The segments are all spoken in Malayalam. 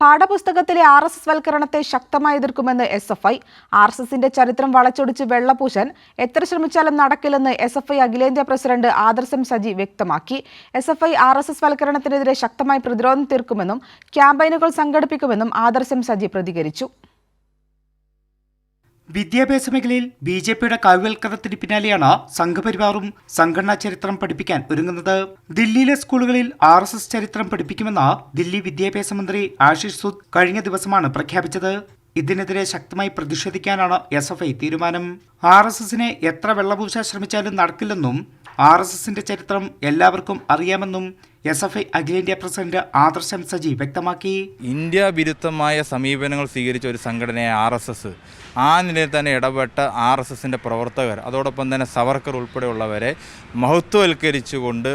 പാഠപുസ്തകത്തിലെ RSS വൽക്കരണത്തെ ശക്തമായി എതിർക്കുമെന്ന് SFI. RSSന്റെ ചരിത്രം വളച്ചൊടിച്ച് വെള്ളപൂശാൻ എത്ര ശ്രമിച്ചാലും നടക്കില്ലെന്ന് SFI അഖിലേന്ത്യാ പ്രസിഡന്റ് ആദർശം സജി വ്യക്തമാക്കി. SFI RSS വൽക്കരണത്തിനെതിരെ ശക്തമായി പ്രതിരോധം തീർക്കുമെന്നും ക്യാമ്പയിനുകൾ സംഘടിപ്പിക്കുമെന്നും ആദർശം സജി പ്രതികരിച്ചു. വിദ്യാഭ്യാസ മേഖലയിൽ BJPയുടെ കാവ്യവൽക്കരണത്തിന് പിന്നാലെയാണ് സംഘപരിവാറും സംഘടനാ ചരിത്രം പഠിപ്പിക്കാൻ ഒരുങ്ങുന്നത്. ദില്ലിയിലെ സ്കൂളുകളിൽ RSS ചരിത്രം പഠിപ്പിക്കുമെന്ന് ദില്ലി വിദ്യാഭ്യാസ മന്ത്രി ആശിഷ് സൂദ് കഴിഞ്ഞ ദിവസമാണ് പ്രഖ്യാപിച്ചത്. ഇതിനെതിരെ ശക്തമായി പ്രതിഷേധിക്കാനാണ് SFI തീരുമാനം. RSSനെ എത്ര വെള്ളപൂശാൻ ശ്രമിച്ചാലും നടക്കില്ലെന്നും RSSന്റെ ചരിത്രം എല്ലാവർക്കും അറിയാമെന്നും SFI അഖിലേന്ത്യാ പ്രസിഡന്റ് ആദർശം സജി വ്യക്തമാക്കി. ഇന്ത്യ വിരുദ്ധമായ സമീപനങ്ങൾ സ്വീകരിച്ച ഒരു സംഘടനയായ RSS ആ നിലയിൽ തന്നെ ഇടപെട്ട RSSന്റെ പ്രവർത്തകർ, അതോടൊപ്പം തന്നെ സവർക്കർ ഉൾപ്പെടെയുള്ളവരെ മഹത്വവൽക്കരിച്ചുകൊണ്ട്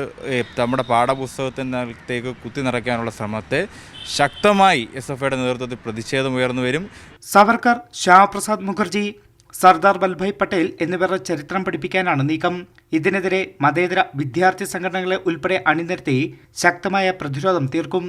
നമ്മുടെ പാഠപുസ്തകത്തിനകത്തേക്ക് കുത്തി നിറയ്ക്കാനുള്ള ശ്രമത്തെ ശക്തമായി SFIയുടെ നേതൃത്വത്തിൽ പ്രതിഷേധം ഉയർന്നു വരും. സവർക്കർ, ശ്യാമപ്രസാദ് മുഖർജി, സർദാർ വല്ലഭായ് പട്ടേൽ എന്നിവരുടെ ചരിത്രം പഠിപ്പിക്കാനാണ് നീക്കം. ഇതിനെതിരെ മതേതര വിദ്യാർത്ഥി സംഘടനകളെ ഉൾപ്പെടെ അണിനിരത്തി ശക്തമായ പ്രതിരോധം തീർക്കും.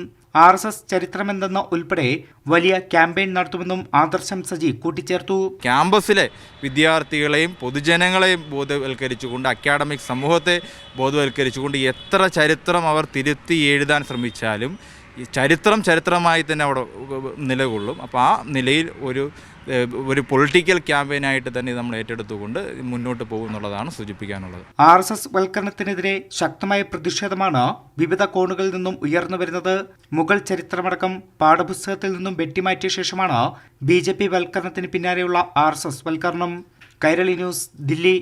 RSS ചരിത്രമെന്തെന്ന് ഉൾപ്പെടെ വലിയ ക്യാമ്പയിൻ നടത്തുമെന്നും ആദർശം സജി കൂട്ടിച്ചേർത്തു. ക്യാമ്പസിലെ വിദ്യാർത്ഥികളെയും പൊതുജനങ്ങളെയും ബോധവൽക്കരിച്ചുകൊണ്ട്, അക്കാഡമിക് സമൂഹത്തെ ബോധവൽക്കരിച്ചുകൊണ്ട് എത്ര ചരിത്രം അവർ തിരുത്തി എഴുതാൻ ശ്രമിച്ചാലും ഈ ചരിത്രമായി തന്നെ അവിടെ നിലകൊള്ളും. അപ്പോൾ ആ നിലയിൽ ഒരു പൊളിറ്റിക്കൽ ക്യാമ്പയിനായിട്ട് തന്നെ നമ്മൾ ഏറ്റെടുത്തുകൊണ്ട് മുന്നോട്ട് പോകുമെന്നുള്ളതാണ് സൂചിപ്പിക്കാനുള്ളത്. RSS വൽക്കരണത്തിനെതിരെ ശക്തമായ പ്രതിഷേധമാണ് വിവിധ കോണുകളിൽ നിന്നും ഉയർന്നു വരുന്നത്. മുഗൾ ചരിത്രമടക്കം പാഠപുസ്തകത്തിൽ നിന്നും വെട്ടിമാറ്റിയ ശേഷമാണ് BJP വൽക്കരണത്തിന് പിന്നാലെയുള്ള RSS വൽക്കരണം. കൈരളി ന്യൂസ്, ദില്ലി.